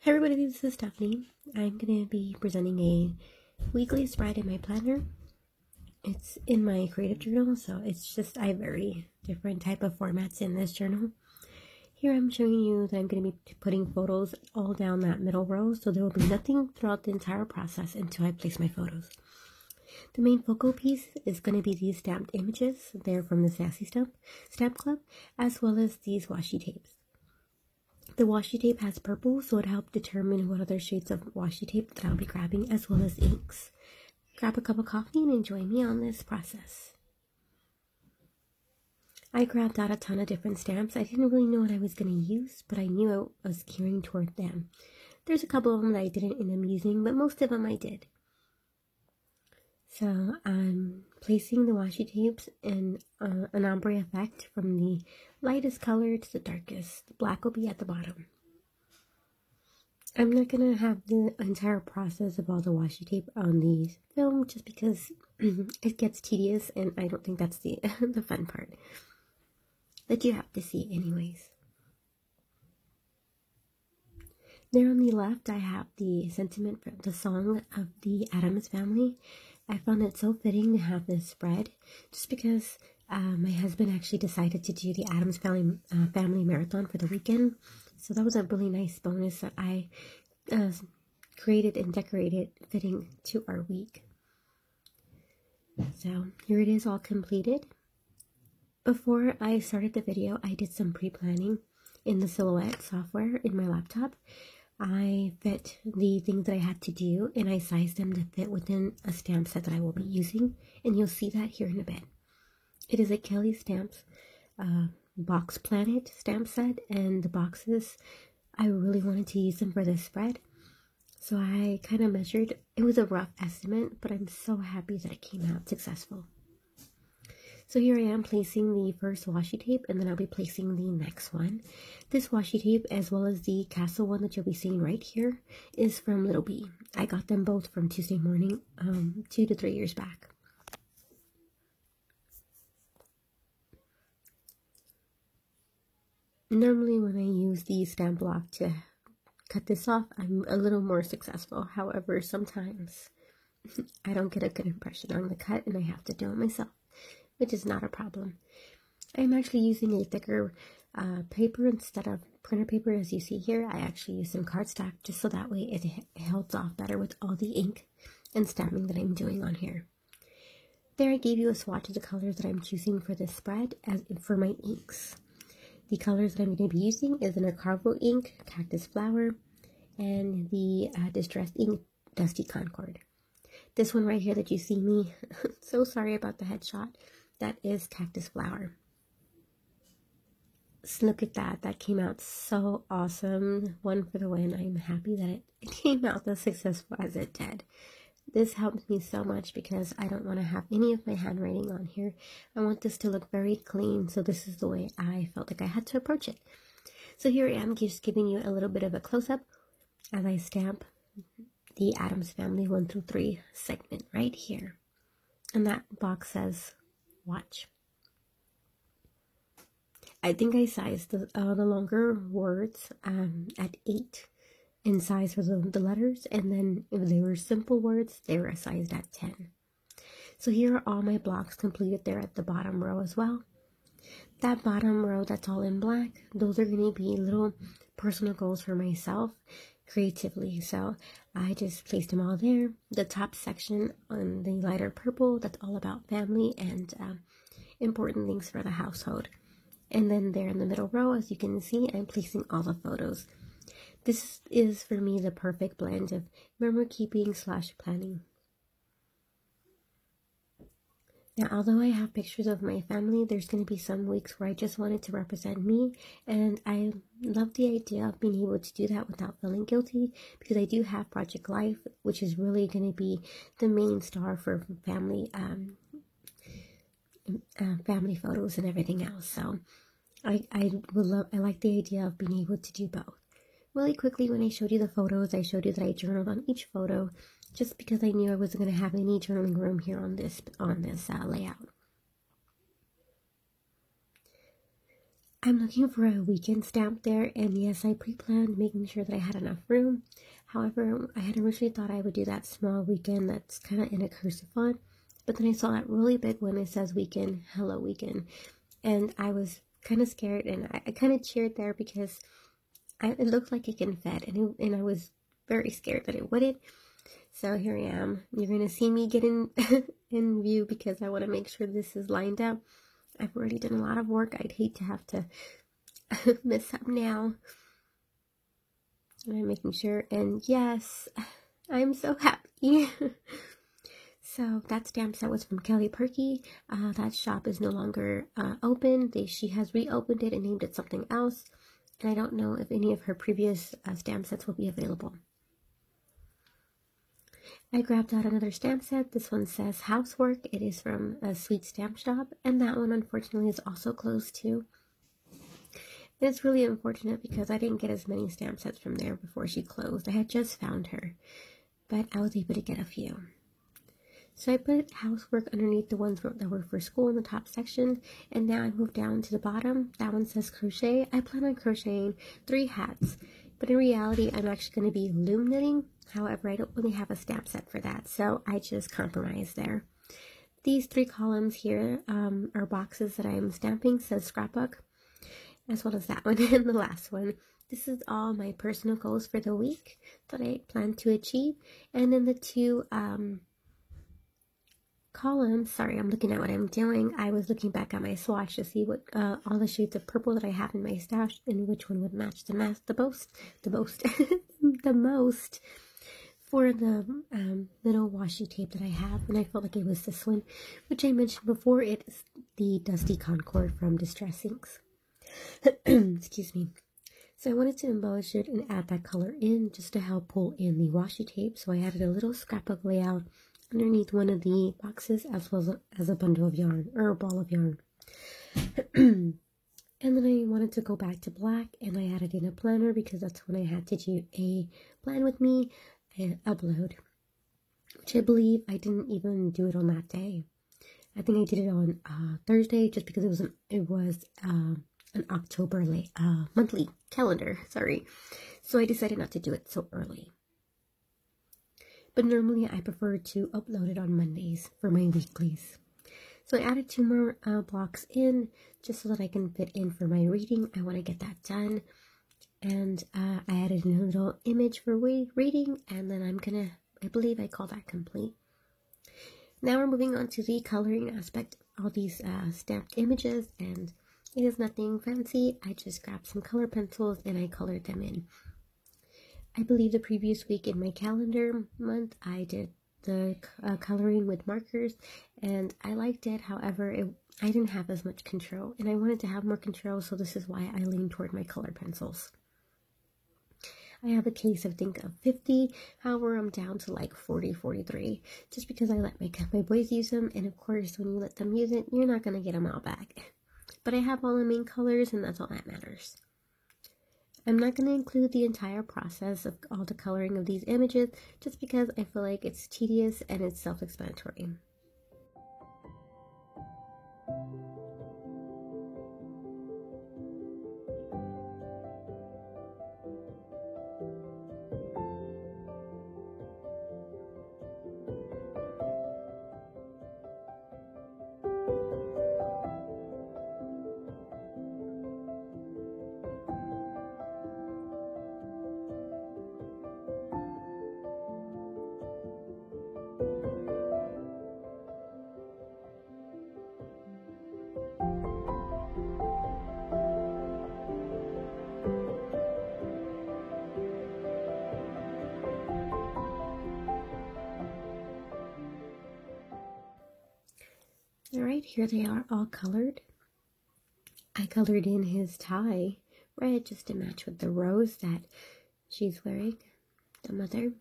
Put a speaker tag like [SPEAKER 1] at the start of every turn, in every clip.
[SPEAKER 1] Hey everybody, this is Stephanie. I'm going to be presenting a weekly spread in my planner. It's in my creative journal, so I have very different type of formats in this journal. Here I'm showing you that I'm going to be putting photos all down that middle row, so there will be nothing throughout the entire process until I place my photos. The main focal piece is going to be these stamped images. They're from the Sassy Stamp Club, as well as these washi tapes. The washi tape has purple, so it helped determine what other shades of washi tape that I'll be grabbing, as well as inks. Grab a cup of coffee and enjoy me on this process. I grabbed out a ton of different stamps. I didn't really know what I was going to use, but I knew I was gearing toward them. There's a couple of them that I didn't end up using, but most of them I did. So I'm placing the washi tapes in an ombre effect from the lightest color to the darkest. The black will be at the bottom. I'm not going to have the entire process of all the washi tape on the film just because it gets tedious and I don't think that's the fun part that you have to see anyways. There on the left I have the sentiment from the song of the Addams Family. I found it so fitting to have this spread just because my husband actually decided to do the Addams Family Marathon for the weekend. So that was a really nice bonus that I created and decorated fitting to our week. So here it is all completed. Before I started the video, I did some pre-planning in the Silhouette software in my laptop. I fit the things that I had to do and I sized them to fit within a stamp set that I will be using, and you'll see that here in a bit. It is a Kelly Stamps Box Planet stamp set, and the boxes, I really wanted to use them for this spread. So I kind of measured. It was a rough estimate, but I'm so happy that it came out successful. So here I am placing the first washi tape, and then I'll be placing the next one. This washi tape, as well as the castle one that you'll be seeing right here, is from Little Bee. I got them both from Tuesday Morning 2 to 3 years back. Normally when I use the stamp block to cut this off, I'm a little more successful. However, sometimes I don't get a good impression on the cut and I have to do it myself, which is not a problem. I'm actually using a thicker paper instead of printer paper, as you see here. I actually use some cardstock just so that way it holds off better with all the ink and stamping that I'm doing on here. There I gave you a swatch of the colors that I'm choosing for this spread for my inks. The colors that I'm going to be using is an Archival ink, Cactus Flower, and the Distressed ink, Dusty Concord. This one right here that you see me, so sorry about the headshot, that is Cactus Flower. So look at that, that came out so awesome. One for the win. I'm happy that it came out as successful as it did. This helps me so much because I don't want to have any of my handwriting on here. I want this to look very clean, so this is the way I felt like I had to approach it. So here I am just giving you a little bit of a close-up as I stamp the Addams Family 1 through 3 segment right here. And that box says, watch. I think I sized the longer words at 8 in size for the letters, and then if they were simple words, they were sized at 10. So here are all my blocks completed there at the bottom row as well. That bottom row that's all in black, those are going to be little personal goals for myself creatively. So I just placed them all there. The top section on the lighter purple, that's all about family and important things for the household. And then there in the middle row, as you can see, I'm placing all the photos. This is for me the perfect blend of memory keeping / planning. Now, although I have pictures of my family, there's going to be some weeks where I just wanted to represent me, and I love the idea of being able to do that without feeling guilty, because I do have Project Life, which is really going to be the main star for family family photos and everything else. So I like the idea of being able to do both. Really quickly, when I showed you the photos, I showed you that I journaled on each photo just because I knew I wasn't going to have any journaling room here on this layout. I'm looking for a weekend stamp there, and yes, I pre-planned making sure that I had enough room. However, I had originally thought I would do that small weekend that's kind of in a cursive font, but then I saw that really big one that says weekend, hello weekend, and I was kind of scared, and I kind of cheered there because it looked like it can fit, and I was very scared that it wouldn't. So here I am. You're gonna see me get in in view because I want to make sure this is lined up. I've already done a lot of work. I'd hate to have to mess up now. And I'm making sure, and yes, I'm so happy. So that stamp set was from Kelly Perky. That shop is no longer open. She has reopened it and named it something else. And I don't know if any of her previous stamp sets will be available. I grabbed out another stamp set. This one says Housework. It is from a Sweet Stamp Shop, and that one unfortunately is also closed too. And it's really unfortunate because I didn't get as many stamp sets from there before she closed. I had just found her, but I was able to get a few. So I put Housework underneath the ones that were for school in the top section, and now I moved down to the bottom. That one says Crochet. I plan on crocheting 3 hats, but in reality I'm actually going to be loom knitting. However, I don't really have a stamp set for that, so I just compromised there. These 3 columns here are boxes that I'm stamping, says Scrapbook, as well as that one and the last one. This is all my personal goals for the week that I plan to achieve, and then the 2 columns, sorry, I'm looking at what I'm doing. I was looking back at my swatch to see what all the shades of purple that I have in my stash and which one would match the most the most for the little washi tape that I have, and I felt like it was this one, which I mentioned before. It's the Dusty Concord from Distress Inks. Excuse me. So I wanted to embellish it and add that color in just to help pull in the washi tape. So I added a little scrapbook layout underneath one of the boxes, as well as a bundle of yarn or a ball of yarn. And then I wanted to go back to black, and I added in a planner because that's when I had to do a plan with me and upload, which I believe I didn't even do it on that day. I think I did it on Thursday, just because it was an October monthly calendar. Sorry, so I decided not to do it so early. But normally I prefer to upload it on Mondays for my weeklies. So I added 2 more blocks in just so that I can fit in for my reading. I want to get that done. And I added in a little image for reading, and then I believe I call that complete. Now we're moving on to the coloring aspect of all these stamped images, and it is nothing fancy. I just grabbed some color pencils and I colored them in. I believe the previous week in my calendar month, I did the coloring with markers, and I liked it. However, I didn't have as much control, and I wanted to have more control, so this is why I leaned toward my color pencils. I have a case of, I think, of 50. However, I'm down to like 40, 43, just because I let my boys use them, and of course, when you let them use it, you're not going to get them all back. But I have all the main colors, and that's all that matters. I'm not going to include the entire process of all the coloring of these images, just because I feel like it's tedious and it's self-explanatory. Alright, here they are all colored. I colored in his tie red just to match with the rose that she's wearing, the mother.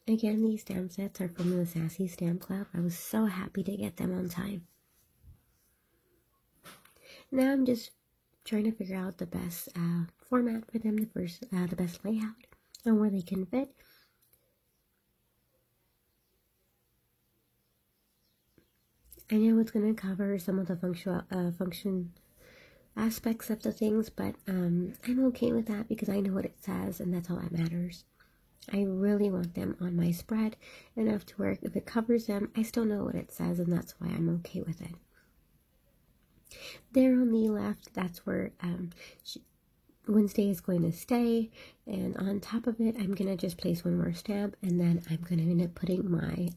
[SPEAKER 1] Again, these stamp sets are from the Sassy Stamp Club. I was so happy to get them on time. Now I'm just trying to figure out the best format for them, the best layout, and where they can fit. I know it's going to cover some of the function aspects of the things, but I'm okay with that because I know what it says, and that's all that matters. I really want them on my spread enough to where if it covers them, I still know what it says, and that's why I'm okay with it. There on the left, that's where Wednesday is going to stay, and on top of it, I'm going to just place one more stamp, and then I'm going to end up putting my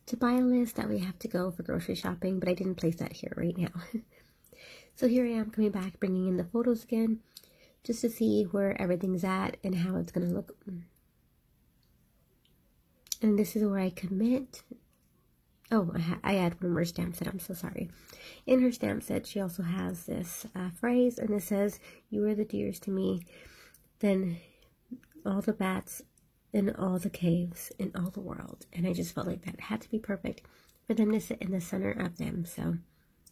[SPEAKER 1] to buy list that we have to go for grocery shopping, but I didn't place that here right now. So here I am coming back, bringing in the photos again, just to see where everything's at and how it's going to look. And this is where I commit. Oh, I add one more stamp set. I'm so sorry. In her stamp set, she also has this phrase, and it says, "You are the dearest to me than all the bats in all the caves in all the world." And I just felt like that had to be perfect for them to sit in the center of them. So,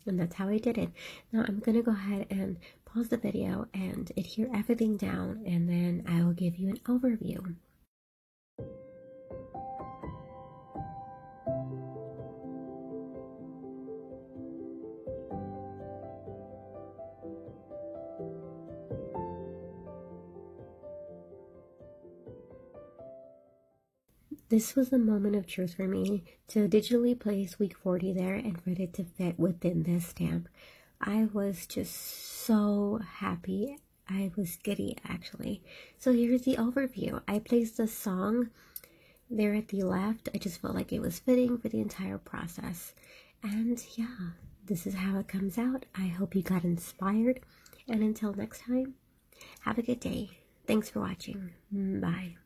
[SPEAKER 1] and that's how I did it. Now I'm going to go ahead and pause the video and adhere everything down, and then I will give you an overview. This was a moment of truth for me to digitally place week 40 there and for it to fit within this stamp. I was just so happy. I was giddy, actually. So here's the overview. I placed the song there at the left. I just felt like it was fitting for the entire process. And yeah, this is how it comes out. I hope you got inspired. And until next time, have a good day. Thanks for watching. Bye.